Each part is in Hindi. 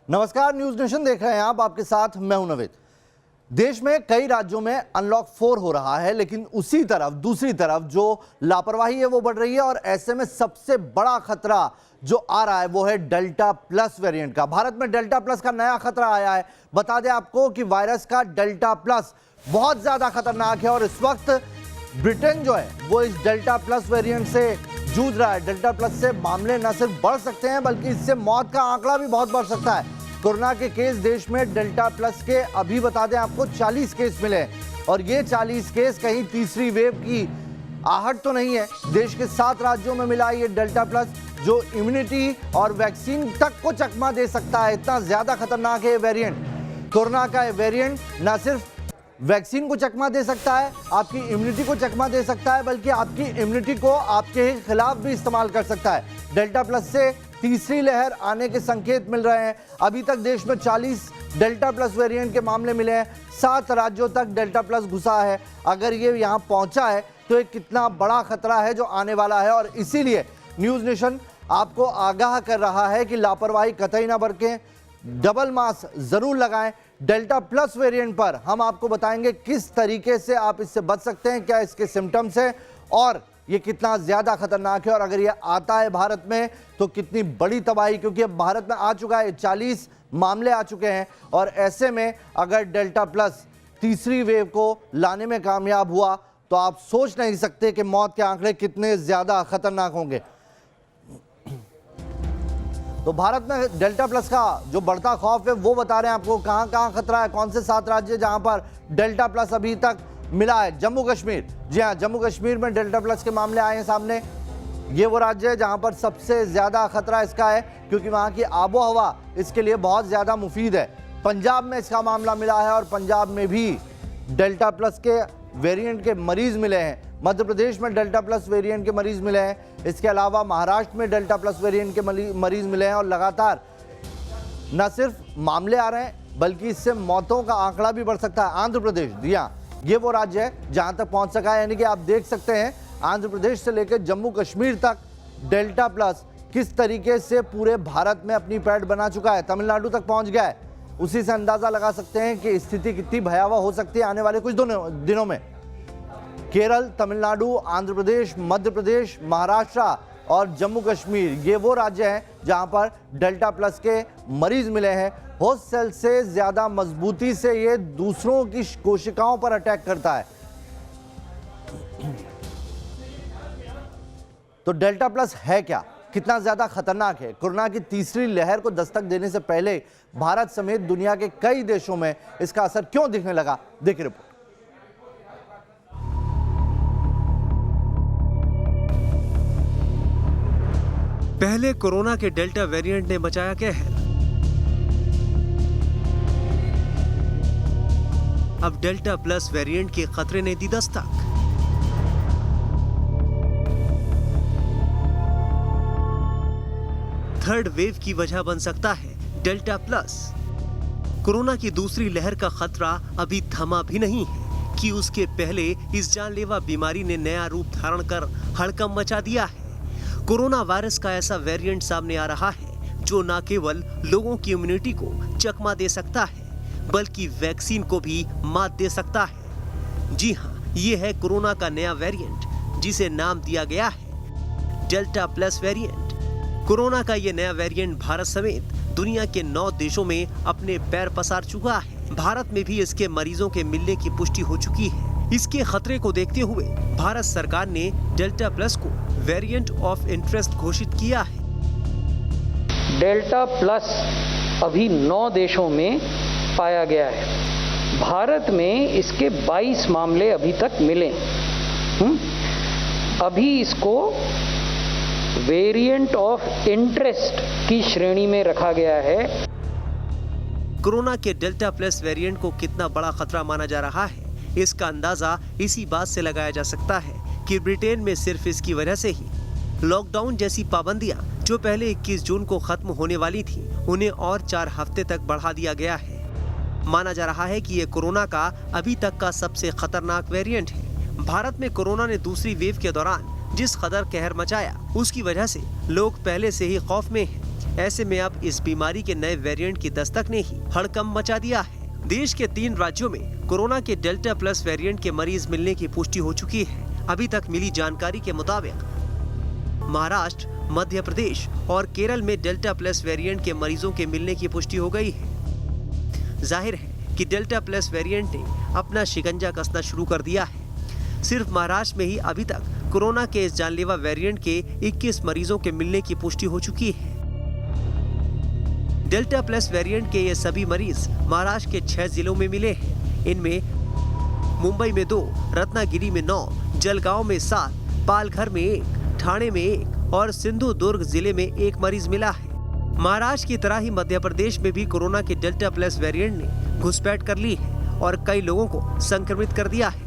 नमस्कार, न्यूज नेशन देख रहे हैं आप। आपके साथ मैं हूं नवेद। देश में कई राज्यों में अनलॉक 4 हो रहा है, लेकिन उसी तरफ दूसरी तरफ जो लापरवाही है वो बढ़ रही है और ऐसे में सबसे बड़ा खतरा जो आ रहा है वो है डेल्टा प्लस वेरिएंट का। भारत में डेल्टा प्लस का नया खतरा आया है। बता दें आपको कि वायरस का डेल्टा प्लस बहुत ज्यादा खतरनाक है और इस वक्त ब्रिटेन जो है वो इस डेल्टा प्लस वेरिएंट से जूझ रहा है। डेल्टा प्लस से मामले न सिर्फ बढ़ सकते हैं बल्कि इससे मौत का आंकड़ा भी बहुत बढ़ सकता है। कोरोना के केस देश में डेल्टा प्लस के अभी बता दें आपको 40 केस मिले और ये 40 केस कहीं तीसरी वेव की आहट तो नहीं है। देश के 7 राज्यों में मिला ये डेल्टा प्लस जो इम्यूनिटी और वैक्सीन तक को चकमा दे सकता है। इतना ज्यादा खतरनाक है ये वेरिएंट। कोरोना का ये वेरिएंट न सिर्फ वैक्सीन को चकमा दे सकता है, आपकी इम्यूनिटी को चकमा दे सकता है, बल्कि आपकी इम्यूनिटी को आपके खिलाफ भी इस्तेमाल कर सकता है। डेल्टा प्लस से तीसरी लहर आने के संकेत मिल रहे हैं। अभी तक देश में 40 डेल्टा प्लस वेरिएंट के मामले मिले हैं। 7 राज्यों तक डेल्टा प्लस घुसा है। अगर ये यहाँ पहुंचा है तो एक कितना बड़ा खतरा है जो आने वाला है और इसीलिए न्यूज नेशन आपको आगाह कर रहा है कि लापरवाही कतई ना बरतें, डबल मास्क जरूर लगाएं। डेल्टा प्लस वेरिएंट पर हम आपको बताएंगे किस तरीके से आप इससे बच सकते हैं, क्या इसके सिम्टम्स हैं और ये कितना ज्यादा खतरनाक है और अगर ये आता है भारत में तो कितनी बड़ी तबाही, क्योंकि अब भारत में आ चुका है, 40 मामले आ चुके हैं और ऐसे में अगर डेल्टा प्लस तीसरी वेव को लाने में कामयाब हुआ तो आप सोच नहीं सकते कि मौत के आंकड़े कितने ज्यादा खतरनाक होंगे। तो भारत में डेल्टा प्लस का जो बढ़ता खौफ है वो बता रहे हैं आपको कहां कहां खतरा है, कौन से 7 राज्य जहां पर डेल्टा प्लस अभी तक मिला है। जम्मू कश्मीर, जी हां, जम्मू कश्मीर में डेल्टा प्लस के मामले आए हैं सामने। ये वो राज्य है जहां पर सबसे ज्यादा खतरा इसका है क्योंकि वहां की आबो हवा इसके लिए बहुत ज्यादा मुफीद है। पंजाब में इसका मामला मिला है और पंजाब में भी डेल्टा प्लस के वेरिएंट के मरीज मिले हैं। मध्य प्रदेश में डेल्टा प्लस वेरिएंट के मरीज मिले हैं। इसके अलावा महाराष्ट्र में डेल्टा प्लस वेरिएंट के मरीज मिले हैं और लगातार न सिर्फ मामले आ रहे हैं बल्कि इससे मौतों का आंकड़ा भी बढ़ सकता है। आंध्र प्रदेश, जी हाँ, ये वो राज्य है जहां तक पहुंच सका है, यानी कि आप देख सकते हैं आंध्र प्रदेश से लेकर जम्मू कश्मीर तक डेल्टा प्लस किस तरीके से पूरे भारत में अपनी पैठ बना चुका है, तमिलनाडु तक पहुंच गया है। उसी से अंदाजा लगा सकते हैं कि स्थिति कितनी भयावह हो सकती है आने वाले कुछ दिनों में। केरल, तमिलनाडु, आंध्र प्रदेश, मध्य प्रदेश, महाराष्ट्र और जम्मू कश्मीर ये वो राज्य हैं जहां पर डेल्टा प्लस के मरीज मिले हैं। होस्ट सेल से ज्यादा मजबूती से ये दूसरों की कोशिकाओं पर अटैक करता है। तो डेल्टा प्लस है क्या, कितना ज्यादा खतरनाक है? कोरोना की तीसरी लहर को दस्तक देने से पहले भारत समेत दुनिया के कई देशों में इसका असर क्यों दिखने लगा, देखिए रिपोर्ट। पहले कोरोना के डेल्टा वेरिएंट ने मचाया कहर, अब डेल्टा प्लस वेरिएंट के खतरे ने दी दस्तक। थर्ड वेव की वजह बन सकता है डेल्टा प्लस। कोरोना की दूसरी लहर का खतरा अभी थमा भी नहीं है कि उसके पहले इस जानलेवा बीमारी ने नया रूप धारण कर हड़कंप मचा दिया है। कोरोना वायरस का ऐसा वेरिएंट सामने आ रहा है जो न केवल लोगों की इम्यूनिटी को चकमा दे सकता है बल्कि वैक्सीन को भी मात दे सकता है। जी हां, ये है कोरोना का नया वेरिएंट जिसे नाम दिया गया है डेल्टा प्लस वेरिएंट। कोरोना का ये नया वेरिएंट भारत समेत दुनिया के 9 देशों में अपने पैर पसार चुका है। भारत में भी इसके मरीजों के मिलने की पुष्टि हो चुकी है। इसके खतरे को देखते हुए भारत सरकार ने डेल्टा प्लस को वेरिएंट ऑफ इंटरेस्ट घोषित किया है। डेल्टा प्लस अभी 9 देशों में पाया गया है। भारत में इसके 22 मामले अभी तक मिले। अभी इसको वेरिएंट ऑफ इंटरेस्ट की श्रेणी में रखा गया है। कोरोना के डेल्टा प्लस वेरिएंट को कितना बड़ा खतरा माना जा रहा है, इसका अंदाजा इसी बात से लगाया जा सकता है कि ब्रिटेन में सिर्फ इसकी वजह से ही लॉकडाउन जैसी पाबंदियां जो पहले 21 जून को खत्म होने वाली थी उन्हें और 4 हफ्ते तक बढ़ा दिया गया है। माना जा रहा है कि ये कोरोना का अभी तक का सबसे खतरनाक वेरिएंट है। भारत में कोरोना ने दूसरी वेव के दौरान जिस कदर कहर मचाया उसकी वजह से लोग पहले से ही खौफ में हैं। ऐसे में अब इस बीमारी के नए वेरिएंट की दस्तक ने ही हड़कंप मचा दिया है। देश के 3 राज्यों में कोरोना के डेल्टा प्लस वेरिएंट के मरीज मिलने की पुष्टि हो चुकी है। अभी तक मिली जानकारी के मुताबिक महाराष्ट्र, मध्य प्रदेश और केरल में डेल्टा प्लस वेरिएंट के मरीजों के मिलने की पुष्टि हो गई है। जाहिर है कि डेल्टा प्लस वेरिएंट ने अपना शिकंजा कसना शुरू कर दिया है। सिर्फ महाराष्ट्र में ही अभी तक कोरोना के इस जानलेवा वेरिएंट के 21 मरीजों के मिलने की पुष्टि हो चुकी है। डेल्टा प्लस वेरिएंट के ये सभी मरीज महाराष्ट्र के 6 जिलों में मिले हैं। इनमें मुंबई में 2, रत्नागिरी में 9, जलगांव में 7, पालघर में 1, ठाणे में 1 और सिंधुदुर्ग जिले में 1 मरीज मिला है। महाराष्ट्र की तरह ही मध्य प्रदेश में भी कोरोना के डेल्टा प्लस वेरिएंट ने घुसपैठ कर ली है और कई लोगों को संक्रमित कर दिया है।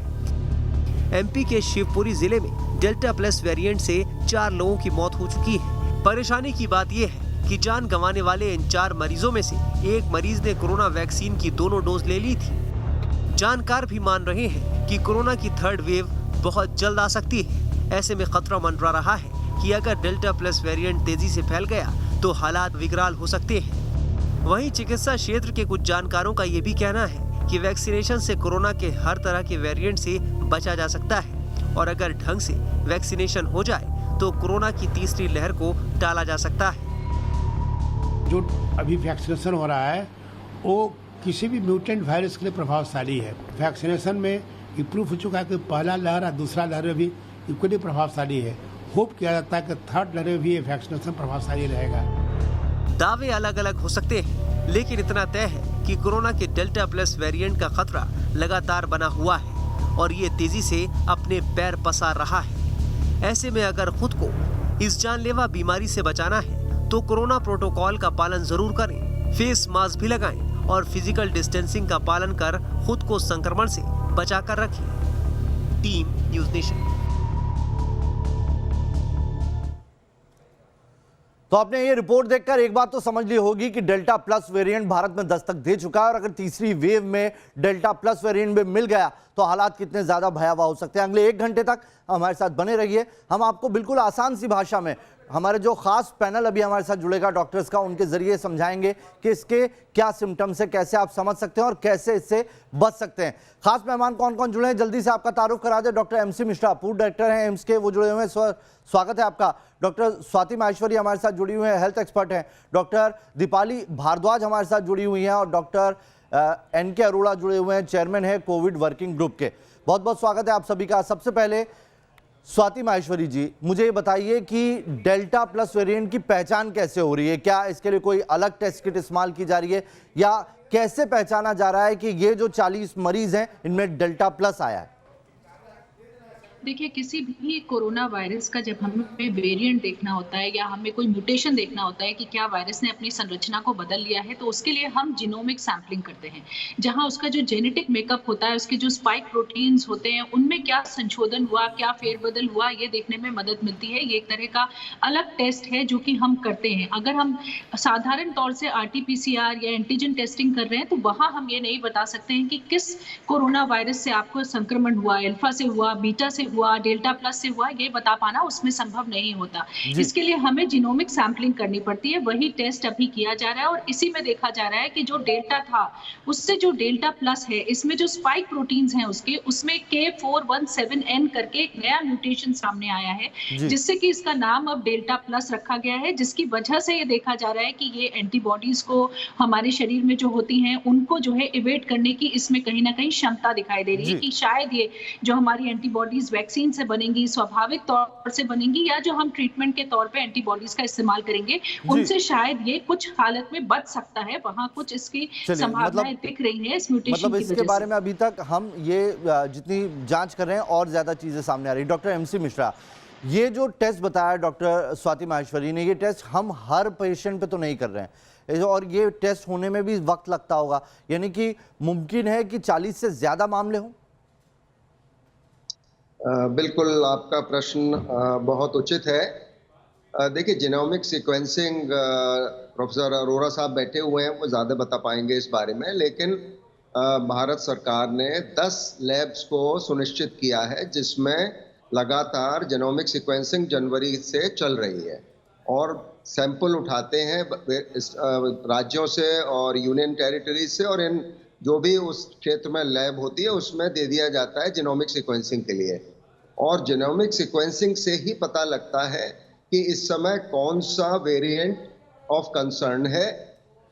एमपी के शिवपुरी जिले में डेल्टा प्लस वेरिएंट से 4 लोगों की मौत हो चुकी है। परेशानी की बात यह है कि जान गंवाने वाले इन 4 मरीजों में से 1 मरीज ने कोरोना वैक्सीन की दोनों डोज ले ली थी। जानकार भी मान रहे हैं कि कोरोना की 3rd वेव बहुत जल्द आ सकती है। ऐसे में खतरा मंडरा रहा है कि अगर डेल्टा प्लस वेरिएंट तेजी से फैल गया तो हालात विकराल हो सकते हैं। वहीं चिकित्सा क्षेत्र के कुछ जानकारों का ये भी कहना है कि वैक्सीनेशन से कोरोना के हर तरह के वेरिएंट से बचा जा सकता है और अगर ढंग से वैक्सीनेशन हो जाए तो कोरोना की तीसरी लहर को टाला जा सकता है। जो अभी वैक्सीनेशन हो रहा है वो किसी भी म्यूटेंट वायरस के लिए प्रभावशाली है। वैक्सीनेशन में ये प्रूफ हो चुका है कि पहला लहर और दूसरा लहर में भी इक्वली प्रभावशाली है। होप किया जाता है कि 3rd लहर में भी ये वैक्सीनेशन प्रभावशाली रहेगा। दावे अलग अलग हो सकते हैं, लेकिन इतना तय है कि कोरोना के डेल्टा प्लस वेरिएंट का खतरा लगातार बना हुआ है और ये तेजी से अपने पैर पसार रहा है। ऐसे में अगर खुद को इस जानलेवा बीमारी से बचाना है तो कोरोना प्रोटोकॉल का पालन जरूर करें, फेस मास्क भी लगाएं और फिजिकल डिस्टेंसिंग का पालन कर खुद को संक्रमण से बचाकर रखें। Team news nation. तो आपने ये रिपोर्ट देखकर एक बात तो समझ ली होगी कि डेल्टा प्लस वेरिएंट भारत में दस्तक दे चुका है और अगर तीसरी वेव में डेल्टा प्लस वेरिएंट में मिल गया तो हालात कितने ज्यादा भयावह हो सकते हैं। अगले 1 घंटे तक हमारे साथ बने रहिए। हम आपको बिल्कुल आसान सी भाषा में हमारे जो खास पैनल अभी हमारे साथ जुड़ेगा डॉक्टर्स का, उनके जरिए समझाएंगे कि इसके क्या सिम्टम्स है, कैसे आप समझ सकते हैं और कैसे इससे बच सकते हैं। खास मेहमान कौन कौन जुड़े हैं जल्दी से आपका तारुफ करा दे। डॉक्टर MC मिश्रा, पूर्व डायरेक्टर हैं एम्स के, वो जुड़े हुए हैं, स्वागत है आपका। डॉक्टर स्वाति माहेश्वरी हमारे साथ जुड़ी हुई हैं, हेल्थ एक्सपर्ट हैं। डॉक्टर दीपाली भारद्वाज हमारे साथ जुड़ी हुई हैं और डॉक्टर NK अरोड़ा जुड़े हुए हैं, चेयरमैन है कोविड वर्किंग ग्रुप के। बहुत बहुत स्वागत है आप सभी का। सबसे पहले स्वाति माहेश्वरी जी, मुझे ये बताइए कि डेल्टा प्लस वेरिएंट की पहचान कैसे हो रही है? क्या इसके लिए कोई अलग टेस्ट किट इस्तेमाल की जा रही है या कैसे पहचाना जा रहा है कि ये जो 40 मरीज हैं इनमें डेल्टा प्लस आया है? देखिए, किसी भी कोरोना वायरस का जब हमें वेरिएंट देखना होता है या हमें कोई म्यूटेशन देखना होता है कि क्या वायरस ने अपनी संरचना को बदल लिया है, तो उसके लिए हम जीनोमिक सैंपलिंग करते हैं, जहां उसका जो जेनेटिक मेकअप होता है, उसके जो स्पाइक प्रोटीन्स होते हैं, उनमें क्या संशोधन हुआ, क्या फेरबदल हुआ, ये देखने में मदद मिलती है। ये एक तरह का अलग टेस्ट है जो कि हम करते हैं। अगर हम साधारण तौर से RT-PCR या एंटीजन टेस्टिंग कर रहे हैं तो वहां हम ये नहीं बता सकते हैं कि किस कोरोना वायरस से आपको संक्रमण हुआ, अल्फा से हुआ, बीटा से हुआ, डेल्टा प्लस से हुआ, ये बता पाना उसमें संभव नहीं होता। इसके लिए हमें जीनोमिक सैंपलिंग करनी पड़ती है। वही टेस्ट अभी किया जा रहा है और इसी में देखा जा रहा है कि जो डेल्टा था उससे जो डेल्टा प्लस है, इसमें जो स्पाइक प्रोटीन्स हैं उसमें K417N करके एक नया म्यूटेशन सामने आया है, जिससे कि इसका नाम अब डेल्टा प्लस रखा गया है, जिसकी वजह से ये देखा जा रहा है कि ये एंटीबॉडीज को हमारे शरीर में जो होती हैं उनको जो है इवेट करने की इसमें कहीं ना कहीं क्षमता दिखाई दे रही है कि शायद ये जो हमारी एंटीबॉडीज वैक्सीन से बनेंगी, स्वाभाविक तौर से बनेंगी, या जो हम ट्रीटमेंट के तौर पे एंटीबॉडीज का इस्तेमाल करेंगे, उनसे शायद ये कुछ हालत में बच सकता है। वहां कुछ इसकी संभावनाएं दिख रही है इस म्यूटेशन की वजह से। इसके बारे में अभी तक हम ये जितनी जांच कर रहे हैं और ज्यादा चीजें सामने आ रही है। डॉक्टर MC मिश्रा, ये जो टेस्ट बताया डॉक्टर स्वाति माहेश्वरी ने, ये टेस्ट हम हर पेशेंट पे तो नहीं कर रहे हैं और ये टेस्ट होने में भी वक्त लगता होगा, यानी कि मुमकिन है कि 40 से ज्यादा मामले हों? बिल्कुल, आपका प्रश्न बहुत उचित है। देखिए, जीनोमिक सीक्वेंसिंग प्रोफेसर अरोड़ा साहब बैठे हुए हैं, वो ज़्यादा बता पाएंगे इस बारे में, लेकिन भारत सरकार ने 10 लैब्स को सुनिश्चित किया है जिसमें लगातार जीनोमिक सीक्वेंसिंग जनवरी से चल रही है और सैंपल उठाते हैं राज्यों से और यूनियन टेरिटरीज से, और इन जो भी उस क्षेत्र में लैब होती है उसमें दे दिया जाता है जीनोमिक सीक्वेंसिंग के लिए। और जीनोमिक सीक्वेंसिंग से ही पता लगता है कि इस समय कौन सा वेरिएंट ऑफ कंसर्न है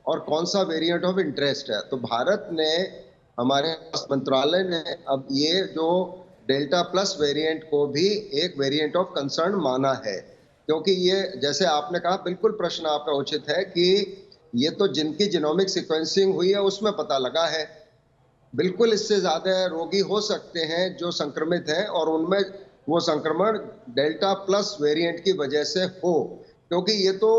और कौन सा वेरिएंट ऑफ इंटरेस्ट है। तो भारत ने, हमारे स्वास्थ्य मंत्रालय ने अब ये जो डेल्टा प्लस वेरिएंट को भी एक वेरिएंट ऑफ कंसर्न माना है, क्योंकि ये, जैसे आपने कहा, बिल्कुल प्रश्न आपका उचित है कि ये तो जिनकी जीनोमिक सीक्वेंसिंग हुई है उसमें पता लगा है। बिल्कुल इससे ज्यादा रोगी हो सकते हैं जो संक्रमित हैं और उनमें वो संक्रमण डेल्टा प्लस वेरिएंट की वजह से हो, क्योंकि ये तो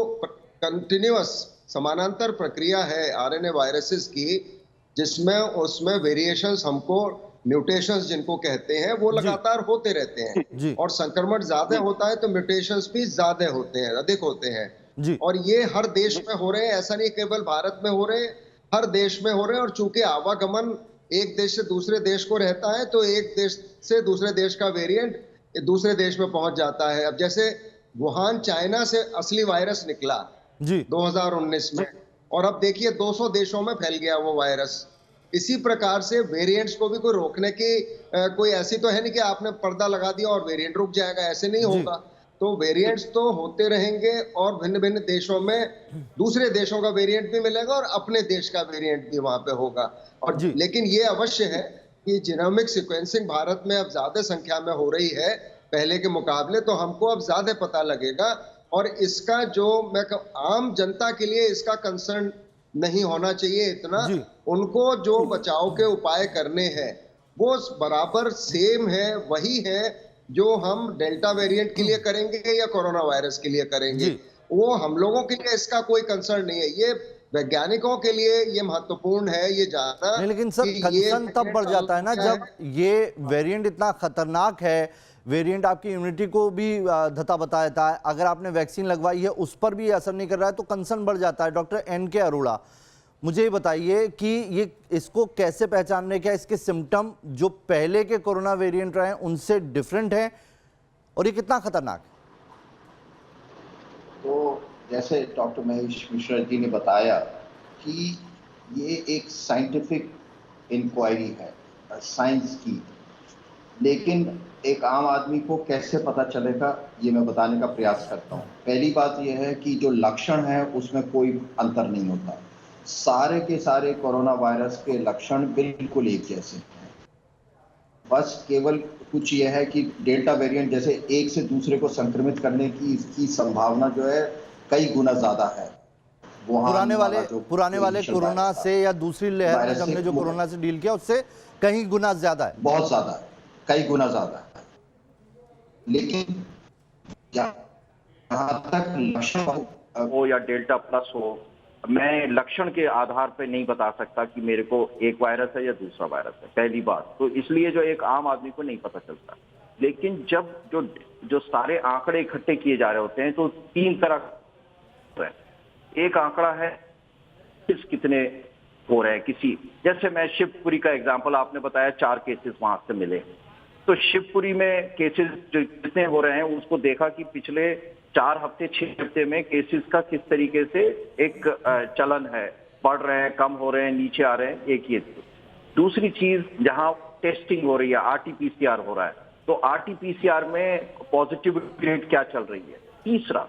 कंटिन्यूअस समानांतर प्रक्रिया है आरएनए वायरसेस की, जिसमें उसमें वेरिएशंस, हमको म्यूटेशंस जिनको कहते हैं, वो लगातार होते रहते हैं। और संक्रमण ज्यादा होता है तो म्यूटेशंस भी ज्यादा होते हैं, अधिक होते हैं। और ये हर देश में हो रहे हैं, ऐसा नहीं केवल भारत में हो रहे हैं, हर देश में हो रहे हैं। और चूंकि आवागमन एक देश से दूसरे देश को रहता है, तो एक देश से दूसरे देश का वेरिएंट दूसरे देश में पहुंच जाता है। अब जैसे वुहान चाइना से असली वायरस निकला 2019 में, और अब देखिए 200 देशों में फैल गया वो वायरस। इसी प्रकार से वेरिएंट्स को भी कोई रोकने की कोई ऐसी तो है नहीं कि आपने पर्दा लगा दिया और वेरिएंट रुक जाएगा, ऐसे नहीं होगा। तो वेरिएंट्स तो होते रहेंगे और भिन्न भिन्न देशों में दूसरे देशों का वेरिएंट भी मिलेगा और अपने देश का वेरिएंट भी वहां पे होगा। और लेकिन ये अवश्य है कि जीनोमिक सीक्वेंसिंग भारत में अब ज्यादा संख्या में हो रही है पहले के मुकाबले, तो हमको अब ज्यादा पता लगेगा। और इसका जो मैं आम जनता के लिए इसका कंसर्न नहीं होना चाहिए इतना। उनको जो बचाव के उपाय करने हैं वो बराबर सेम है, वही है जो हम डेल्टा वेरिएंट के लिए करेंगे या कोरोना वायरस के लिए करेंगे। वो हम लोगों के लिए इसका कोई कंसर्न नहीं है। ये वैज्ञानिकों के लिए ये महत्वपूर्ण है ये जानना। लेकिन सर, कंसर्न तब बढ़ जाता है ना जब ये वेरिएंट इतना खतरनाक है, वेरिएंट आपकी इम्यूनिटी को भी धता बता देता है। अगर आपने वैक्सीन लगवाई है उस पर भी असर नहीं कर रहा है तो कंसर्न बढ़ जाता है। डॉक्टर NK अरोड़ा, मुझे ये बताइए कि ये इसको कैसे पहचानने, क्या इसके सिम्टम जो पहले के कोरोना वेरिएंट रहे हैं उनसे डिफरेंट है और ये कितना खतरनाक है? तो जैसे डॉक्टर महेश मिश्रा जी ने बताया कि ये एक साइंटिफिक इंक्वायरी है, साइंस की, लेकिन एक आम आदमी को कैसे पता चलेगा ये मैं बताने का प्रयास करता हूँ। पहली बात यह है कि जो लक्षण है उसमें कोई अंतर नहीं होता। सारे के सारे कोरोना वायरस के लक्षण बिल्कुल एक जैसे हैं। बस केवल कुछ यह है कि डेल्टा वेरिएंट जैसे एक से दूसरे को संक्रमित करने की इसकी संभावना जो है कई गुना ज्यादा है। पुराने वाले कोरोना से या दूसरी लहर में हमने जो कोरोना से डील किया उससे कहीं गुना ज्यादा है, बहुत ज्यादा है, कई गुना ज्यादा है। लेकिन जहां तक लक्षण हो या डेल्टा प्लस हो, मैं लक्षण के आधार पर नहीं बता सकता कि मेरे को एक वायरस है या दूसरा वायरस है, पहली बात तो। इसलिए जो एक आम आदमी को नहीं पता चलता। लेकिन जब जो सारे आंकड़े इकट्ठे किए जा रहे होते हैं तो तीन तरह है। एक आंकड़ा है कितने हो रहे हैं किसी, जैसे मैं शिवपुरी का एग्जांपल, आपने बताया 4 केसेस वहां से मिले, तो शिवपुरी में केसेस जो कितने हो रहे हैं उसको देखा कि पिछले 4 हफ्ते 6 हफ्ते में केसेस का किस तरीके से एक चलन है, बढ़ रहे हैं, कम हो रहे हैं, नीचे आ रहे हैं, एक ये। दूसरी चीज, जहां टेस्टिंग हो रही है, RT-PCR हो रहा है, तो RT-PCR में पॉजिटिविटी रेट क्या चल रही है। तीसरा,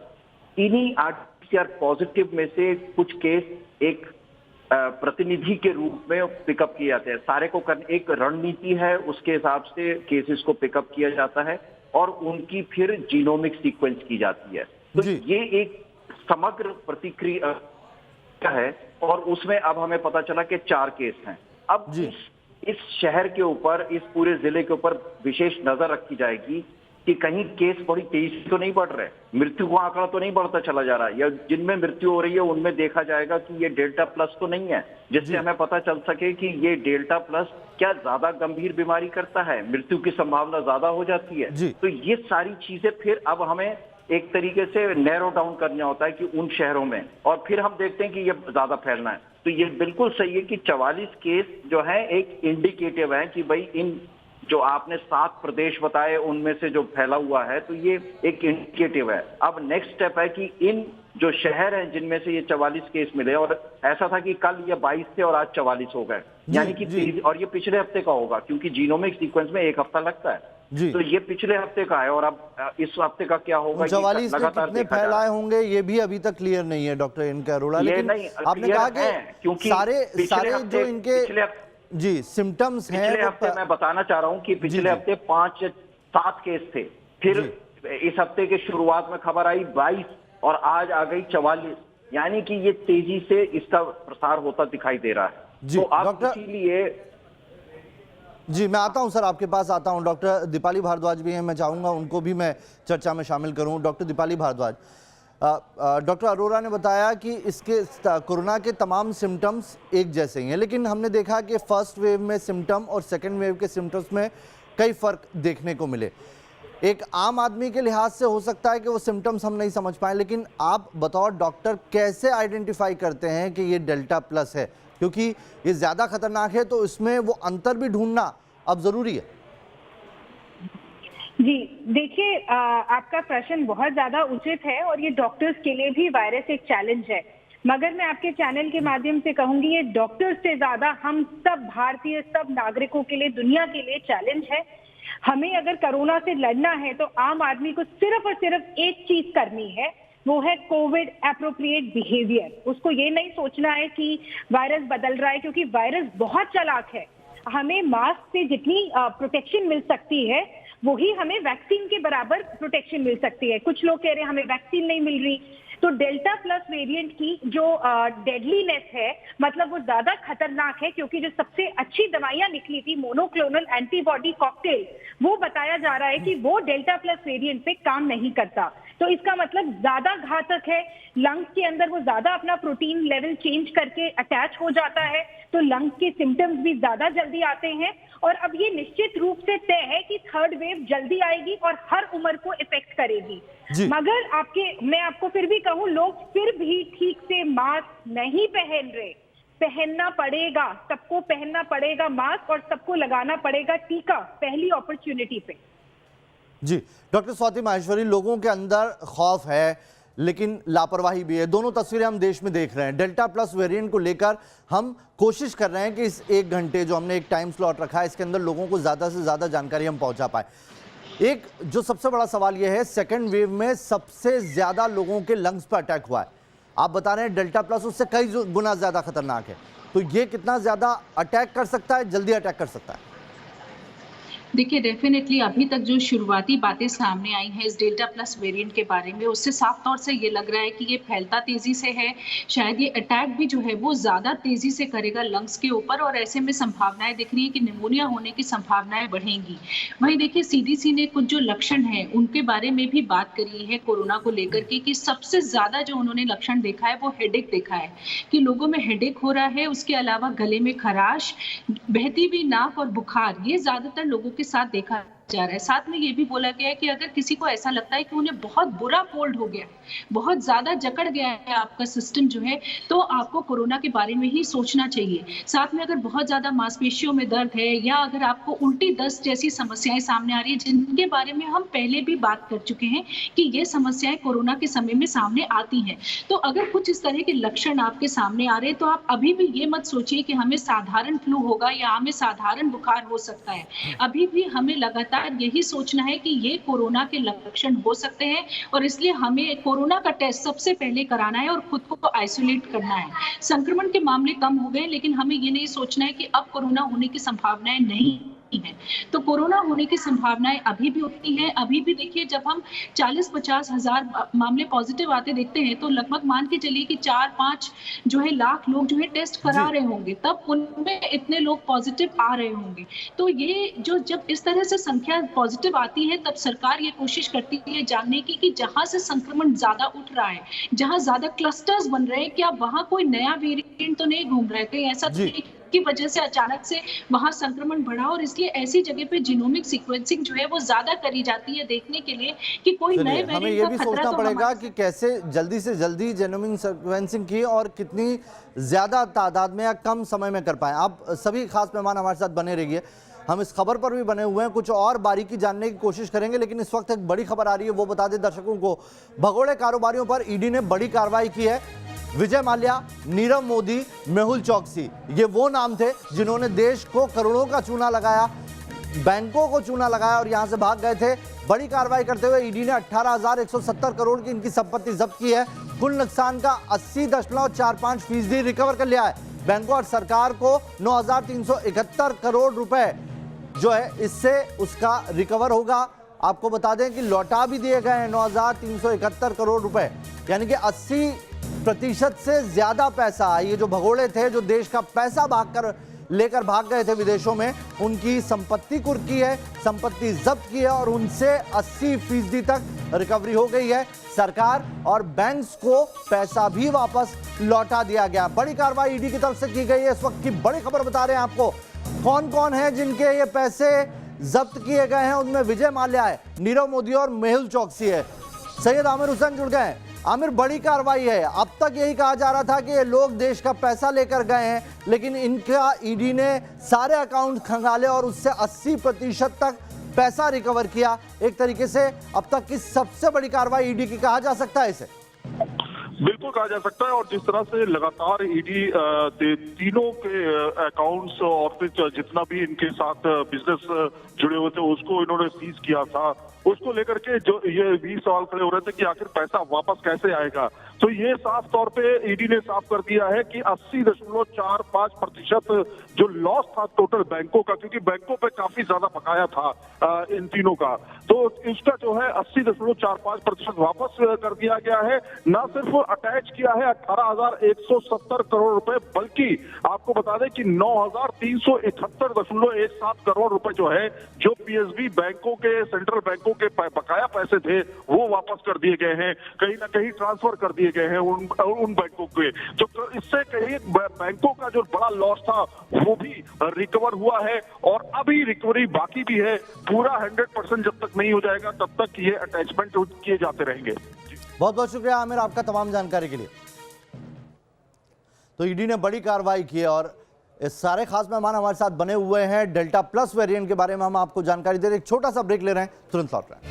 इन्हीं RT-PCR पॉजिटिव में से कुछ केस एक प्रतिनिधि के रूप में पिकअप किए जाते हैं। सारे को करने एक रणनीति है, उसके हिसाब से केसेस को पिकअप किया जाता है और उनकी फिर जीनोमिक सीक्वेंस की जाती है। तो ये एक समग्र प्रतिक्रिया है और उसमें अब हमें पता चला कि 4 केस हैं। अब इस शहर के ऊपर, इस पूरे जिले के ऊपर विशेष नजर रखी जाएगी कि कहीं केस बड़ी तेजी तो नहीं बढ़ रहे, मृत्यु का आंकड़ा तो नहीं बढ़ता चला जा रहा, या जिनमें मृत्यु हो रही है उनमें देखा जाएगा कि ये डेल्टा प्लस तो नहीं है, जिससे हमें पता चल सके कि ये डेल्टा प्लस क्या ज्यादा गंभीर बीमारी करता है, मृत्यु की संभावना ज्यादा हो जाती है। तो ये सारी चीजें फिर अब हमें एक तरीके से नैरो डाउन करना होता है कि उन शहरों में, और फिर हम देखते हैं कि ये ज्यादा फैलना है। तो ये बिल्कुल सही है कि 44 केस जो है एक इंडिकेटिव है कि भाई इन जो आपने 7 प्रदेश बताए उनमें से जो फैला हुआ है, तो ये एक इंडिकेटिव है। अब नेक्स्ट स्टेप है कि इन जो शहर हैं जिनमें से ये 44 केस मिले, और ऐसा था कि कल ये 22 थे और आज 44 हो गए, यानी कि और ये पिछले हफ्ते का होगा क्योंकि जीनोमिक सीक्वेंस में 1 हफ्ता लगता है, तो ये पिछले हफ्ते का है। और अब इस हफ्ते का क्या होगा, 44 कितने फैलाए होंगे ये भी अभी तक क्लियर नहीं है डॉक्टर इनके अरोड़ा, लेकिन आपने कहा कि क्योंकि सारे जो इनके जी सिम्टम्स हैं, पिछले हफ्ते मैं बताना चाह रहा हूं कि पिछले हफ्ते 5-7 केस थे, फिर इस हफ्ते के शुरुआत में खबर आई 22 और आज आ गई 44, यानी कि ये तेजी से इसका प्रसार होता दिखाई दे रहा है। तो आप इसीलिए जी मैं आता हूं सर, आपके पास आता हूं। डॉक्टर दीपाली भारद्वाज भी हैं, मैं चाहूंगा उनको भी मैं चर्चा में शामिल करूं। डॉक्टर दीपाली भारद्वाज, डॉक्टर अरोड़ा ने बताया कि इसके कोरोना के तमाम सिम्टम्स एक जैसे ही हैं, लेकिन हमने देखा कि फर्स्ट वेव में सिम्टम और सेकेंड वेव के सिम्टम्स में कई फ़र्क देखने को मिले। एक आम आदमी के लिहाज से हो सकता है कि वो सिम्टम्स हम नहीं समझ पाए, लेकिन आप बतौर डॉक्टर कैसे आइडेंटिफाई करते हैं कि ये डेल्टा प्लस है, क्योंकि ये ज़्यादा खतरनाक है, तो इसमें वो अंतर भी ढूंढना अब ज़रूरी है। जी देखिए, आपका प्रश्न बहुत ज्यादा उचित है और ये डॉक्टर्स के लिए भी वायरस एक चैलेंज है, मगर मैं आपके चैनल के माध्यम से कहूंगी ये डॉक्टर्स से ज्यादा हम सब भारतीय सब नागरिकों के लिए, दुनिया के लिए चैलेंज है। हमें अगर कोरोना से लड़ना है तो आम आदमी को सिर्फ और सिर्फ एक चीज करनी है, वो है कोविड एप्रोप्रिएट बिहेवियर। उसको ये नहीं सोचना है कि वायरस बदल रहा है, क्योंकि वायरस बहुत चालाक है। हमें मास्क से जितनी प्रोटेक्शन मिल सकती है वही हमें वैक्सीन के बराबर प्रोटेक्शन मिल सकती है। कुछ लोग कह रहे हैं हमें वैक्सीन नहीं मिल रही, तो डेल्टा प्लस वेरिएंट की जो डेडलीनेस है, मतलब वो ज्यादा खतरनाक है, क्योंकि जो सबसे अच्छी दवाइयां निकली थी मोनोक्लोनल एंटीबॉडी कॉकटेल, वो बताया जा रहा है कि वो डेल्टा प्लस वेरिएंट पे काम नहीं करता। तो इसका मतलब ज्यादा घातक है, लंग्स के अंदर वो ज्यादा अपना प्रोटीन लेवल चेंज करके अटैच हो जाता है, तो लंग्स के सिम्टम्स भी ज्यादा जल्दी आते हैं। और अब ये निश्चित रूप से तय है कि थर्ड वेव जल्दी आएगी और हर उम्र को इफेक्ट करेगी। मगर मैं आपको फिर भी कहूं, लोग फिर भी ठीक से मास्क नहीं पहन रहे। पहनना पड़ेगा, सबको पहनना पड़ेगा मास्क, और सबको लगाना पड़ेगा टीका पहली अपॉर्चुनिटी पे। जी डॉक्टर स्वाति माहेश्वरी, लोगों के अंदर खौफ है लेकिन लापरवाही भी है, दोनों तस्वीरें हम देश में देख रहे हैं। डेल्टा प्लस वेरिएंट को लेकर हम कोशिश कर रहे हैं कि इस 1 घंटे जो हमने एक टाइम स्लॉट रखा है, इसके अंदर लोगों को ज़्यादा से ज़्यादा जानकारी हम पहुंचा पाए। एक जो सबसे बड़ा सवाल यह है, सेकेंड वेव में सबसे ज़्यादा लोगों के लंग्स पर अटैक हुआ है। आप बता रहे हैं डेल्टा प्लस उससे कई गुना ज़्यादा खतरनाक है, तो ये कितना ज़्यादा अटैक कर सकता है, जल्दी अटैक कर सकता है? देखिए डेफिनेटली अभी तक जो शुरुआती बातें सामने आई हैं इस डेल्टा प्लस वेरिएंट के बारे में, उससे साफ तौर से ये लग रहा है कि ये फैलता तेजी से है। शायद ये अटैक भी जो है वो ज़्यादा तेजी से करेगा लंग्स के ऊपर, और ऐसे में संभावनाएं दिख रही है कि निमोनिया होने की संभावनाएं बढ़ेंगी। वहीं देखिए CDC ने कुछ जो लक्षण हैं उनके बारे में भी बात करी है कोरोना को लेकर के, कि सबसे ज़्यादा जो उन्होंने लक्षण देखा है वो हेडेक देखा है, कि लोगों में हेडेक हो रहा है। उसके अलावा गले में खराश, बहती हुई नाक और बुखार, ये ज़्यादातर लोगों के साथ देखा जा रहा है। साथ में ये भी बोला गया है कि अगर किसी को ऐसा लगता है कि उन्हें बहुत बुरा कोल्ड हो गया, बहुत ज्यादा जकड़ गया है आपका सिस्टम जो है, तो आपको कोरोना के बारे में ही सोचना चाहिए। साथ में अगर बहुत ज्यादा मांसपेशियों में दर्द है, या अगर आपको उल्टी दस्त जैसी समस्याएं सामने आ रही है, जिनके बारे में हम पहले भी बात कर चुके हैं कि ये समस्याएं कोरोना के समय में सामने आती हैं, तो अगर कुछ इस तरह के लक्षण आपके सामने आ रहे हैं, तो आप अभी भी ये मत सोचिए कि हमें साधारण फ्लू होगा या हमें साधारण बुखार हो सकता है। अभी भी हमें लगातार यही सोचना है कि ये कोरोना के लक्षण हो सकते हैं, और इसलिए हमें कोरोना का टेस्ट सबसे पहले कराना है और खुद को आइसोलेट करना है। संक्रमण के मामले कम हो गए, लेकिन हमें ये नहीं सोचना है कि अब कोरोना होने की संभावनाएं नहीं है, तो कोरोना होने की संभावनाएं अभी भी उतनी है। अभी भी देखिए, जब हम 40-50 हजार मामले पॉजिटिव आते देखते हैं, तो लगभग मान के चलिए कि 4-5 जो है लाख लोग जो है टेस्ट करा रहे होंगे, तब उनमें इतने लोग पॉजिटिव आ रहे होंगे। तो ये जो जब इस तरह से संख्या पॉजिटिव आती है, तब सरकार ये कोशिश करती है जानने की कि जहां से संक्रमण ज्यादा उठ रहा है, जहां ज्यादा क्लस्टर्स बन रहे हैं, क्या वहां कोई नया वेरिएंट तो नहीं घूम रहा है, कहीं ऐसा की वजह से अचानक से वहां संक्रमण बढ़ा। और इसलिए ऐसी जगह पे जीनोमिक सीक्वेंसिंग जो है वो ज्यादा करी जाती है, देखने के लिए कि कोई नए वेरिएंट हमें ये भी सोचना पड़ेगा कि कैसे जल्दी से जल्दी जीनोमिक सीक्वेंसिंग की और कितनी ज्यादा तादाद में या कम समय में कर पाए। आप सभी खास मेहमान हमारे साथ बने रहिए। हम इस खबर पर भी बने हुए हैं, कुछ और बारीकी जानने की कोशिश करेंगे, लेकिन इस वक्त एक बड़ी खबर आ रही है, वो बता दें दर्शकों को। भगोड़े कारोबारियों पर ईडी ने बड़ी कार्रवाई की है। विजय माल्या, नीरव मोदी, मेहुल चौकसी, ये वो नाम थे जिन्होंने देश को करोड़ों का चूना लगाया, बैंकों को चूना लगाया और यहां से भाग गए थे। बड़ी कार्रवाई करते हुए ईडी ने 18,170 करोड़ की इनकी संपत्ति जब्त की है। कुल नुकसान का 80.45% रिकवर कर लिया है। बैंकों और सरकार को 9,371 करोड़ रुपए जो है इससे उसका रिकवर होगा। आपको बता दें कि लौटा भी दिए गए हैं 9,371 करोड़ रुपए, यानी कि 80% से ज्यादा पैसा। ये जो भगोड़े थे, जो देश का पैसा लेकर भाग गए थे विदेशों में, उनकी संपत्ति कुर्क की है, संपत्ति जब्त की है और उनसे 80% तक रिकवरी हो गई है। सरकार और बैंक्स को पैसा भी वापस लौटा दिया गया। बड़ी कार्रवाई ईडी की तरफ से की गई है। इस वक्त की बड़ी खबर बता रहे हैं आपको। कौन कौन है जिनके ये पैसे जब्त किए गए हैं? उनमें विजय माल्या है, नीरव मोदी और मेहुल चौकसी है। सैयद आमिर हुसैन जुड़ गए हैं। आमिर, बड़ी कार्रवाई है। अब तक यही कहा जा रहा था कि ये लोग देश का पैसा लेकर गए हैं, लेकिन इनका ईडी ने सारे अकाउंट खंगाले और उससे 80% तक पैसा रिकवर किया। एक तरीके से अब तक की सबसे बड़ी कार्रवाई ईडी की कहा जा सकता है इसे। बिल्कुल कहा जा सकता है। और जिस तरह से लगातार ईडी तीनों के अकाउंट्स और फिर जितना भी इनके साथ बिजनेस जुड़े हुए थे उसको इन्होंने सीज किया था, उसको लेकर के जो ये भी सवाल खड़े हो रहे थे कि आखिर पैसा वापस कैसे आएगा। तो ये साफ तौर पे ईडी ने साफ कर दिया है कि 80.45% जो लॉस था टोटल बैंकों का, क्योंकि बैंकों पे काफी ज्यादा बकाया था इन तीनों का, तो इसका जो है 80.45% वापस कर दिया गया है। ना सिर्फ अटैच किया है 18,170 करोड़ रुपए, बल्कि आपको बता दें कि 9,371.17 करोड़ रुपए जो है, जो पीएसबी बैंकों के, सेंट्रल बैंकों के बकाया पैसे थे, वो वापस कर दिए गए हैं। कहीं ना कहीं ट्रांसफर कर दिए गए हैं उन बैंकों के। तो इससे कहीं बैंकों का जो बड़ा लॉस था वो भी रिकवर हुआ है और अभी रिकवरी बाकी भी है। पूरा 100% जब तक नहीं हो जाएगा तब तक ये अटैचमेंट किए जाते रहेंगे। बहुत बहुत शुक्रिया आमिर आपका तमाम जानकारी के लिए। तो ईडी ने बड़ी कार्रवाई की है और इस सारे खास मेहमान हमारे साथ बने हुए हैं। डेल्टा प्लस वेरिएंट के बारे में हम आपको जानकारी दे रहे हैं। एक छोटा सा ब्रेक ले रहे हैं, तुरंत लौट रहे हैं।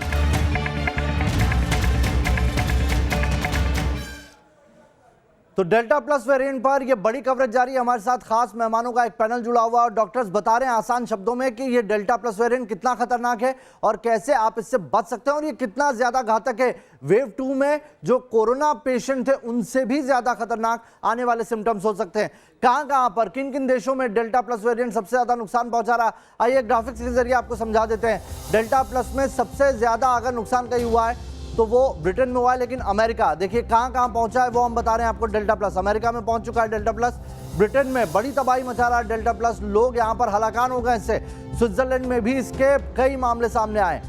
तो डेल्टा प्लस वेरिएंट पर यह बड़ी कवरेज जारी है। हमारे साथ खास मेहमानों का एक पैनल जुड़ा हुआ और डॉक्टर्स बता रहे हैं आसान शब्दों में कि ये डेल्टा प्लस वेरिएंट कितना खतरनाक है और कैसे आप इससे बच सकते हैं और ये कितना ज्यादा घातक है। वेव 2 में जो कोरोना पेशेंट थे उनसे भी ज्यादा खतरनाक आने वाले सिम्टम्स हो सकते हैं। कहां पर, किन किन देशों में डेल्टा प्लस वेरिएंट सबसे ज्यादा नुकसान पहुंचा रहा है, आइए ग्राफिक्स के जरिए आपको समझा देते हैं। डेल्टा प्लस में सबसे ज्यादा अगर नुकसान कहीं हुआ है तो वो ब्रिटेन में हुआ है, लेकिन अमेरिका देखिए कहां पहुंचा है वो हम बता रहे हैं आपको। डेल्टा प्लस अमेरिका में पहुंच चुका है। डेल्टा प्लस ब्रिटेन में बड़ी तबाही मचा रहा है। डेल्टा प्लस लोग यहां पर हलाकान हो गए इससे। स्विट्जरलैंड में भी इसके कई मामले सामने आए,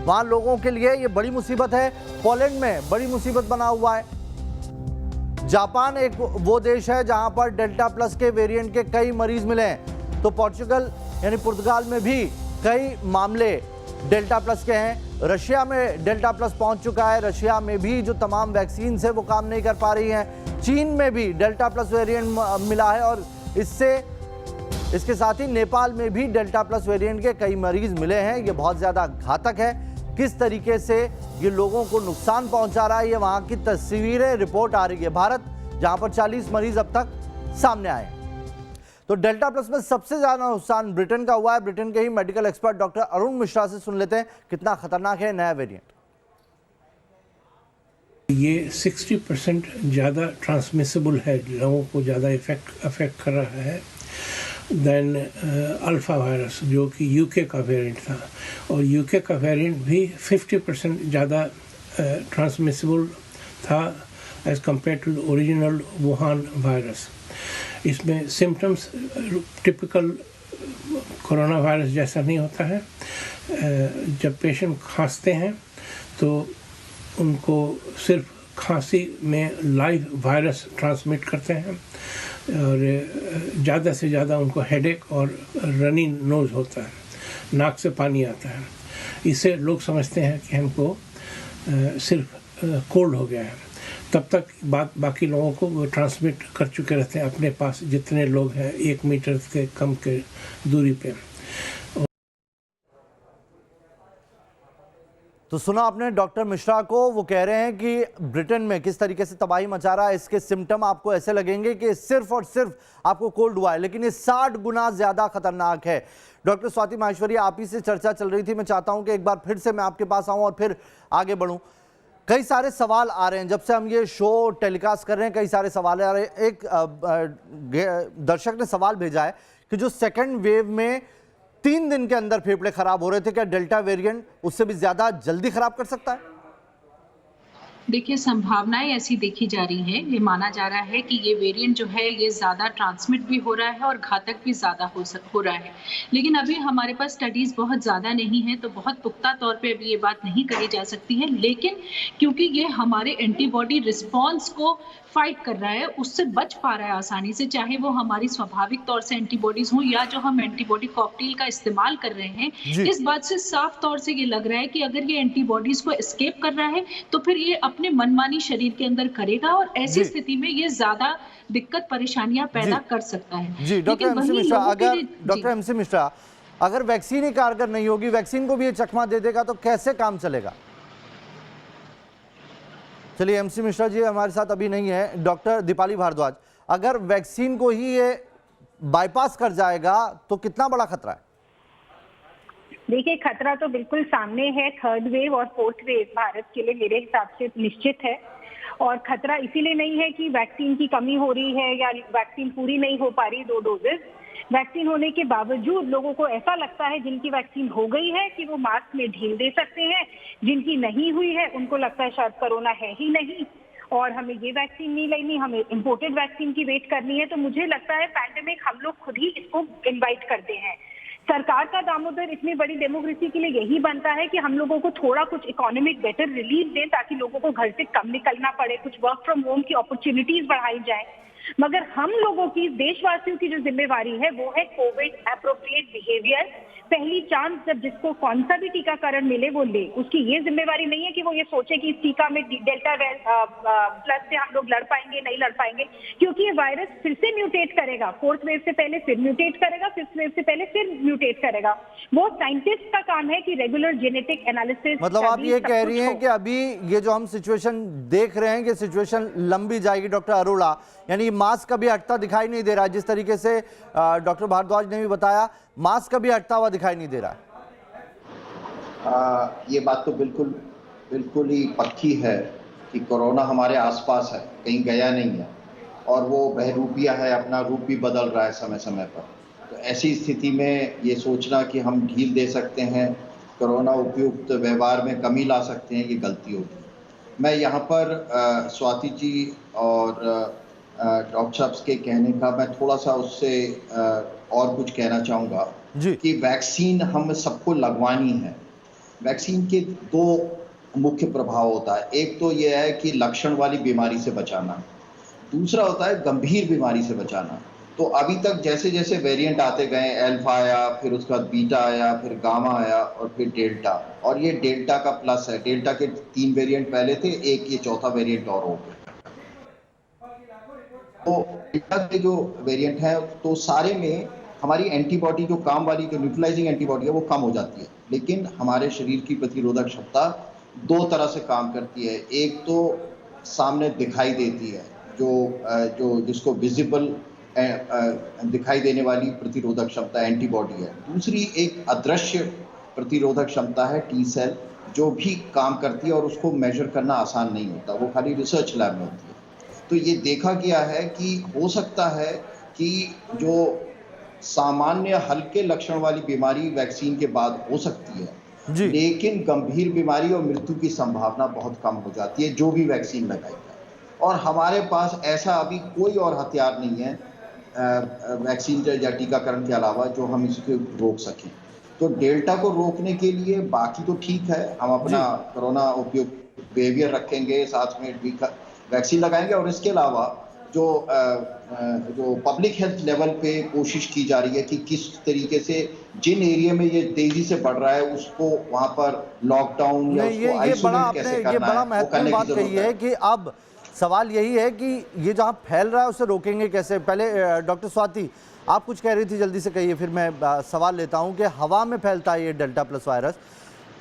वहां लोगों के लिए ये बड़ी मुसीबत है। पोलैंड में बड़ी मुसीबत बना हुआ है। जापान एक वो देश है जहां पर डेल्टा प्लस के वेरिएंट के कई मरीज मिले हैं। तो पोर्चुगल यानी पुर्तगाल में भी कई मामले डेल्टा प्लस के हैं। रशिया में डेल्टा प्लस पहुंच चुका है। रशिया में भी जो तमाम वैक्सीन है वो काम नहीं कर पा रही हैं। चीन में भी डेल्टा प्लस वेरिएंट मिला है और इसके साथ ही नेपाल में भी डेल्टा प्लस वेरिएंट के कई मरीज मिले हैं। ये बहुत ज़्यादा घातक है। किस तरीके से ये लोगों को नुकसान पहुंचा रहा है, ये वहाँ की तस्वीरें रिपोर्ट आ रही है। भारत जहाँ पर 40 मरीज अब तक सामने आए। तो डेल्टा प्लस में सबसे ज्यादा नुकसान ब्रिटेन का हुआ है। ब्रिटेन के ही medical expert doctor Arun Mishra से सुन लेते हैं कितना खतरनाक है नया वेरिएंट। ये 60% ज़्यादा ट्रांसमिसिबल है, लोगों को ज़्यादा अफेक्ट कर रहा है देन अल्फा वायरस, जो कि यूके का वेरिएंट था। और यूके का वेरिएंट भी 50% ज़्यादा ट्रांसमिसिबल था as compared to the original Wuhan virus. इसमें सिम्टम्स टिपिकल कोरोना वायरस जैसा नहीं होता है। जब पेशेंट खांसते हैं तो उनको सिर्फ खांसी में लाइव वायरस ट्रांसमिट करते हैं और ज़्यादा से ज़्यादा उनको हेडेक और रनी नोज होता है, नाक से पानी आता है। इससे लोग समझते हैं कि हमको सिर्फ कोल्ड हो गया है। तब तक बाकी लोगों को वो ट्रांसमिट कर चुके रहते हैं अपने पास जितने लोग हैं 1 मीटर के कम के दूरी पे। तो सुना आपने डॉक्टर मिश्रा को, वो कह रहे हैं कि ब्रिटेन में किस तरीके से तबाही मचा रहा है। इसके सिम्टम आपको ऐसे लगेंगे कि सिर्फ और सिर्फ आपको कोल्ड हुआ है, लेकिन ये 60 गुना ज्यादा खतरनाक है। डॉक्टर स्वाति माहेश्वरी, आप ही से चर्चा चल रही थी, मैं चाहता हूं कि एक बार फिर से मैं आपके पास आऊं और फिर आगे बढ़ूं। कई सारे सवाल आ रहे हैं जब से हम ये शो टेलीकास्ट कर रहे हैं, कई सारे सवाल आ रहे हैं। एक दर्शक ने सवाल भेजा है कि जो सेकेंड वेव में 3 दिन के अंदर फेफड़े खराब हो रहे थे, क्या डेल्टा वेरिएंट उससे भी ज्यादा जल्दी खराब कर सकता है? देखिए, संभावनाएं ऐसी देखी जा रही है। ये माना जा रहा है कि ये वेरिएंट जो है ये ज़्यादा ट्रांसमिट भी हो रहा है और घातक भी ज़्यादा हो रहा है। लेकिन अभी हमारे पास स्टडीज़ बहुत ज़्यादा नहीं है, तो बहुत पुख्ता तौर पे अभी ये बात नहीं कही जा सकती है। लेकिन क्योंकि ये हमारे एंटीबॉडी रिस्पॉन्स को फाइट कर रहा है, उससे बच पा रहा है आसानी से, चाहे वो हमारी स्वाभाविक तौर से एंटीबॉडीज हो या जो हम एंटीबॉडी कॉकटेल का इस्तेमाल कर रहे हैं। इस बात से साफ तौर से ये लग रहा है कि अगर ये एंटीबॉडीज को एस्केप कर रहा है तो फिर ये अपने मनमानी शरीर के अंदर करेगा और ऐसी स्थिति में ये ज्यादा दिक्कत परेशानियां पैदा कर सकता है। जी डॉक्टर एमसी मिश्रा, अगर वैक्सीन ही कारगर नहीं होगी, वैक्सीन को भी ये चकमा दे देगा, तो कैसे काम चलेगा? चलिए, एमसी मिश्रा जी हमारे साथ अभी नहीं है। डॉक्टर दीपाली भारद्वाज, अगर वैक्सीन को ही ये बाईपास कर जाएगा तो कितना बड़ा खतरा है? देखिए, खतरा तो बिल्कुल सामने है। 3rd वेव और 4th वेव भारत के लिए मेरे हिसाब से निश्चित है। और खतरा इसीलिए नहीं है कि वैक्सीन की कमी हो रही है या वैक्सीन पूरी नहीं हो पा रही 2 डोजेस। वैक्सीन होने के बावजूद लोगों को ऐसा लगता है जिनकी वैक्सीन हो गई है कि वो मास्क में ढील दे सकते हैं, जिनकी नहीं हुई है उनको लगता है शायद कोरोना है ही नहीं और हमें ये वैक्सीन नहीं लेनी, हमें इंपोर्टेड वैक्सीन की वेट करनी है। तो मुझे लगता है पैंडेमिक हम लोग खुद ही इसको इन्वाइट करते हैं। सरकार का दामोदर इतनी बड़ी डेमोक्रेसी के लिए यही बनता है कि हम लोगों को थोड़ा कुछ इकोनॉमिक बेटर रिलीफ दें ताकि लोगों को घर से कम निकलना पड़े, कुछ वर्क फ्रॉम होम की अपॉर्चुनिटीज बढ़ाई जाए। मगर हम लोगों की, देशवासियों की जो जिम्मेवारी है वो है कोविड एप्रोप्रिएट बिहेवियर। पहली चांस जब जिसको कौन सा भी टीकाकरण मिले वो ले। उसकी ये जिम्मेवारी नहीं है कि वो ये सोचे कि इस टीका में डेल्टा प्लस से हम लोग लड़ पाएंगे नहीं लड़ पाएंगे, क्योंकि ये वायरस फिर से म्यूटेट करेगा। 4th वेव से पहले फिर म्यूटेट करेगा, 5th वेव से पहले फिर म्यूटेट करेगा। वो साइंटिस्ट का काम है कि रेगुलर जेनेटिक एनालिसिस। मतलब आप ये कह रही हैं कि अभी ये जो हम सिचुएशन देख रहे हैं कि सिचुएशन लंबी जाएगी। डॉक्टर अरोड़ा, यानी मास्क कभी हटता दिखाई नहीं दे रहा है, जिस तरीके से डॉक्टर भारद्वाज ने भी बताया, मास्क कभी हटता हुआ दिखाई नहीं दे रहा है। ये बात तो बिल्कुल ही पक्की है कि कोरोना हमारे आसपास है, कहीं गया नहीं है और वो बहरूपिया है, अपना रूप भी बदल रहा है समय समय पर। तो ऐसी स्थिति में ये सोचना कि हम ढील दे सकते हैं, कोरोना उपयुक्त व्यवहार में कमी ला सकते हैं, ये गलती होगी। मैं यहाँ पर स्वाति जी और डॉक्टर साहब के कहने का मैं थोड़ा सा उससे और कुछ कहना चाहूँगा कि वैक्सीन हम सबको लगवानी है। वैक्सीन के 2 मुख्य प्रभाव होता है। एक तो यह है कि लक्षण वाली बीमारी से बचाना, दूसरा होता है गंभीर बीमारी से बचाना। तो अभी तक जैसे जैसे वेरिएंट आते गए, अल्फा आया, फिर उसका बीटा आया, फिर गामा आया और फिर डेल्टा, और ये डेल्टा का प्लस है। डेल्टा के 3 वेरिएंट पहले थे, एक ये 4था वेरिएंट और हो गया। तो डेल्टा के जो वेरिएंट है तो सारे में हमारी एंटीबॉडी, जो काम वाली, जो न्यूट्रलाइजिंग एंटीबॉडी है, वो कम हो जाती है। लेकिन हमारे शरीर की प्रतिरोधक क्षमता 2 तरह से काम करती है। एक तो सामने दिखाई देती है, जो जिसको विजिबल दिखाई देने वाली प्रतिरोधक क्षमता एंटीबॉडी है। दूसरी एक अदृश्य प्रतिरोधक क्षमता है, टी सेल, जो भी काम करती है और उसको मेजर करना आसान नहीं होता, वो खाली रिसर्च लैब में होती है। तो ये देखा गया है कि हो सकता है कि जो सामान्य हल्के लक्षण वाली बीमारी वैक्सीन के बाद हो सकती है, लेकिन गंभीर बीमारी और मृत्यु की संभावना बहुत कम हो जाती है जो भी वैक्सीन लगाई जाए। और हमारे पास ऐसा अभी कोई और हथियार नहीं है वैक्सीन या टीकाकरण के अलावा जो हम इसको रोक सकें। तो डेल्टा को रोकने के लिए बाकी तो ठीक है, हम अपना कोरोना उपयुक्त बिहेवियर रखेंगे, साथ में वैक्सीन लगाएंगे, और इसके अलावा जो पब्लिक हेल्थ लेवल पे कोशिश की जा रही है कि किस तरीके से जिन एरिया में ये तेजी से बढ़ रहा है उसको वहां पर लॉकडाउन या उसको आइसोलेट कैसे करना है, वो करने की जरूरत है। कि अब सवाल यही है कि ये जहां फैल रहा है उसे रोकेंगे कैसे। पहले डॉक्टर स्वाति, आप कुछ कह रही थी, जल्दी से कहिए, फिर मैं सवाल लेता हूं कि हवा में फैलता है ये डेल्टा प्लस वायरस,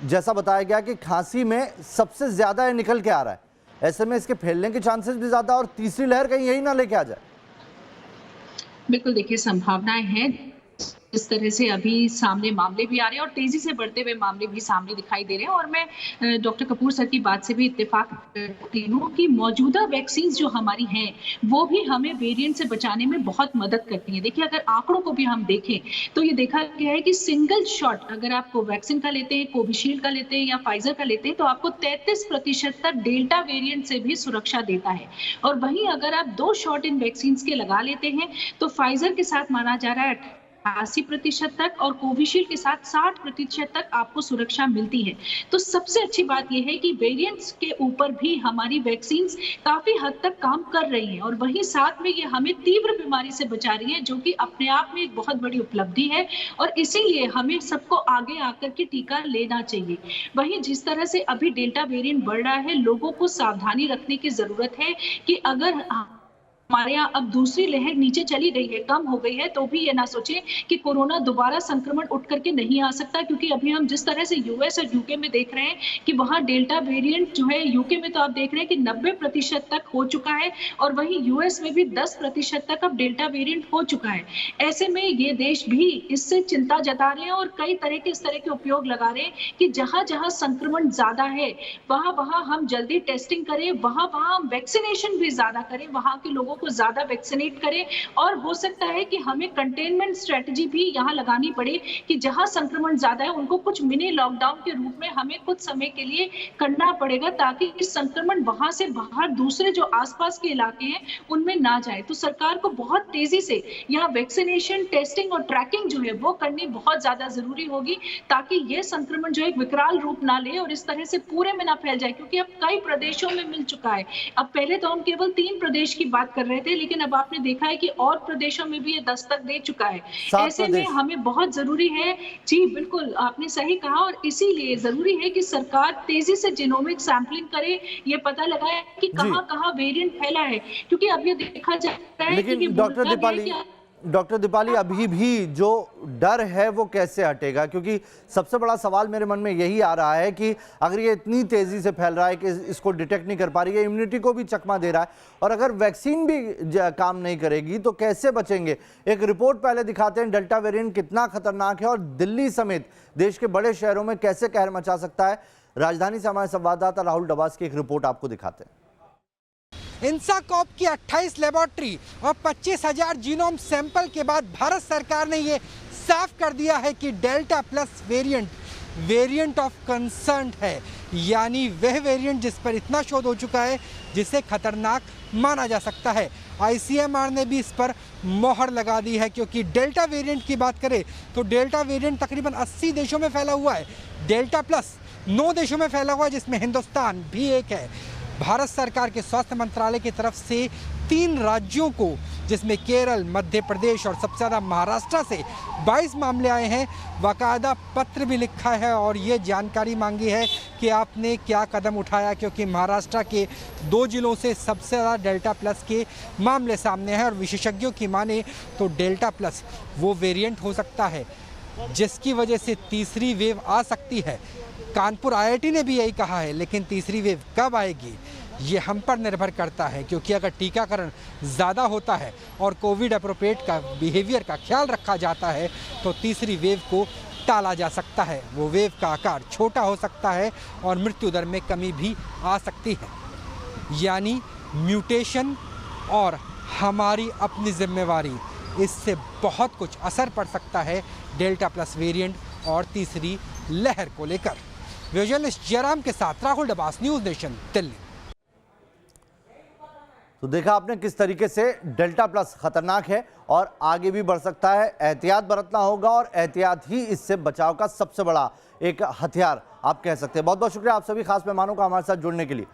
जैसा बताया गया कि खांसी में सबसे ज्यादा ये निकल के आ रहा है, ऐसे में इसके फैलने के चांसेस भी ज्यादा और तीसरी लहर कहीं यही ना लेके आ जाए। बिल्कुल, देखिए संभावनाएं हैं। इस तरह से अभी सामने मामले भी आ रहे हैं और तेजी से बढ़ते हुए मामले भी सामने दिखाई दे रहे हैं। और मैं डॉक्टर कपूर सर की बात से भी इत्तेफाक करती हूँ कि मौजूदा वैक्सीन जो हमारी हैं वो भी हमें वेरिएंट से बचाने में बहुत मदद करती हैं। देखिए, अगर आंकड़ों को भी हम देखें तो ये देखा गया है कि सिंगल शॉट अगर आप कोवैक्सीन का लेते हैं, कोविशील्ड का लेते हैं या फाइजर का लेते हैं तो आपको 33% तक डेल्टा वेरिएंट से भी सुरक्षा देता है। और वहीं अगर आप 2 शॉट इन वैक्सीन के लगा लेते हैं तो फाइजर के साथ माना जा रहा है 80% तक और कोविशील्ड के साथ 60% तक आपको सुरक्षा मिलती है। तो सबसे अच्छी बात यह है कि वेरिएंट्स के ऊपर भी हमारी वैक्सीन काफी हद तक काम कर रही हैं और वहीं साथ में ये हमें तीव्र बीमारी से बचा रही है, जो कि अपने आप में एक बहुत बड़ी उपलब्धि है और इसीलिए हमें सबको आगे आकर के टीका लेना चाहिए। वहीं जिस तरह से अभी डेल्टा वेरिएंट बढ़ रहा है, लोगों को सावधानी रखने की जरूरत है कि अगर हमारे यहाँ अब दूसरी लहर नीचे चली गई है, कम हो गई है, तो भी ये ना सोचें कि कोरोना दोबारा संक्रमण उठ करके नहीं आ सकता, क्योंकि अभी हम जिस तरह से यूएस और यूके में देख रहे हैं कि वहाँ डेल्टा वेरिएंट जो है, यूके में तो आप देख रहे हैं कि 90% तक हो चुका है और वहीं यूएस में भी 10% तक अब डेल्टा वेरिएंट हो चुका है। ऐसे में ये देश भी इससे चिंता जता रहे हैं और कई तरह के इस तरह के उपयोग लगा रहे हैं कि जहां जहां संक्रमण ज्यादा है वहां वहां हम जल्दी टेस्टिंग करें, वहां वहां हम वैक्सीनेशन भी ज्यादा करें, वहां के लोगों को ज्यादा वैक्सीनेट करें और हो सकता है कि हमें कंटेनमेंट स्ट्रेटजी भी यहाँ लगानी पड़े कि जहां संक्रमण ज्यादा है उनको कुछ मिनी लॉकडाउन के रूप में हमें कुछ समय के लिए करना पड़ेगा, ताकि इस संक्रमण वहां से बाहर दूसरे जो आसपास के इलाके हैं उनमें ना जाए। तो सरकार को बहुत तेजी से यहाँ वैक्सीनेशन, टेस्टिंग और ट्रैकिंग जो है वो करनी बहुत ज्यादा जरूरी होगी, ताकि ये संक्रमण जो एक विकराल रूप ना ले और इस तरह से पूरे में ना फैल जाए, क्योंकि अब कई प्रदेशों में मिल चुका है। अब पहले तो हम केवल 3 प्रदेश की बात कर रहे थे, लेकिन अब आपने देखा है कि और प्रदेशों में भी ये दस्तक दे चुका है। ऐसे में हमें बहुत जरूरी है, जी बिल्कुल आपने सही कहा, और इसीलिए जरूरी है कि सरकार तेजी से जीनोमिक सैंपलिंग करे, ये पता लगाए कि कहां वेरिएंट फैला है, क्योंकि अब ये देखा जा रहा है कि डॉक्टर दीपाली अभी भी जो डर है वो कैसे हटेगा, क्योंकि सबसे बड़ा सवाल मेरे मन में यही आ रहा है कि अगर ये इतनी तेजी से फैल रहा है कि इसको डिटेक्ट नहीं कर पा रही है, इम्यूनिटी को भी चकमा दे रहा है, और अगर वैक्सीन भी काम नहीं करेगी तो कैसे बचेंगे। एक रिपोर्ट पहले दिखाते हैं डेल्टा वेरिएंट कितना खतरनाक है और दिल्ली समेत देश के बड़े शहरों में कैसे कहर मचा सकता है। राजधानी से हमारे संवाददाता राहुल डबास की एक रिपोर्ट आपको दिखाते हैं। इंसाकॉप की 28 लेबोरेटरी और 25,000 जीनोम सैंपल के बाद भारत सरकार ने ये साफ कर दिया है कि delta plus variant of concern है, यानी वह वेरिएंट जिस पर इतना शोध हो चुका है जिसे खतरनाक माना जा सकता है। आईसीएमआर ने भी इस पर मोहर लगा दी है, क्योंकि डेल्टा वेरिएंट की बात करें तो डेल्टा वेरिएंट तकरीबन 80 देशों में फैला हुआ है, डेल्टा प्लस 9 देशों में फैला हुआ है, जिसमें हिंदुस्तान भी एक है। भारत सरकार के स्वास्थ्य मंत्रालय की तरफ से 3 राज्यों को, जिसमें केरल, मध्य प्रदेश और सबसे ज़्यादा महाराष्ट्र से 22 मामले आए हैं, बाकायदा पत्र भी लिखा है और ये जानकारी मांगी है कि आपने क्या कदम उठाया, क्योंकि महाराष्ट्र के 2 जिलों से सबसे ज़्यादा डेल्टा प्लस के मामले सामने हैं और विशेषज्ञों की माने तो डेल्टा प्लस वो वेरिएंट हो सकता है जिसकी वजह से तीसरी वेव आ सकती है। कानपुर आईआईटी ने भी यही कहा है, लेकिन तीसरी वेव कब आएगी ये हम पर निर्भर करता है, क्योंकि अगर टीकाकरण ज़्यादा होता है और कोविड अप्रोप्रिएट का बिहेवियर का ख्याल रखा जाता है तो तीसरी वेव को टाला जा सकता है। वो वेव का आकार छोटा हो सकता है और मृत्यु दर में कमी भी आ सकती है। यानी म्यूटेशन और हमारी अपनी जिम्मेवारी, इससे बहुत कुछ असर पड़ सकता है डेल्टा प्लस वेरिएंट और तीसरी लहर को लेकर। जर्नलिस्ट जयराम के साथ राहुल डबास, न्यूज़ नेशन, दिल्ली। तो देखा आपने किस तरीके से डेल्टा प्लस खतरनाक है और आगे भी बढ़ सकता है। एहतियात बरतना होगा और एहतियात ही इससे बचाव का सबसे बड़ा एक हथियार आप कह सकते हैं। बहुत बहुत शुक्रिया आप सभी खास मेहमानों का हमारे साथ जुड़ने के लिए।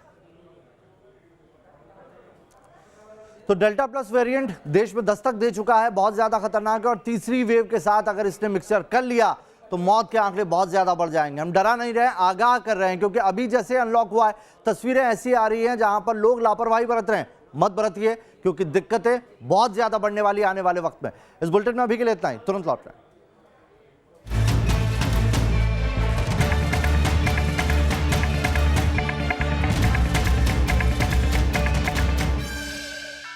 तो डेल्टा प्लस वेरिएंट देश में दस्तक दे चुका है, बहुत ज्यादा खतरनाक है और तीसरी वेव के साथ अगर इसने मिक्सचर कर लिया तो मौत के आंकड़े बहुत ज्यादा बढ़ जाएंगे। हम डरा नहीं रहे, आगाह कर रहे हैं, क्योंकि अभी जैसे अनलॉक हुआ है तस्वीरें ऐसी आ रही हैं जहां पर लोग लापरवाही बरत रहे हैं। मत बरतिए, क्योंकि दिक्कतें बहुत ज्यादा बढ़ने वाली आने वाले वक्त में। इस बुलेटिन में अभी के लिए इतना ही, तुरंत लौट रहे हैं।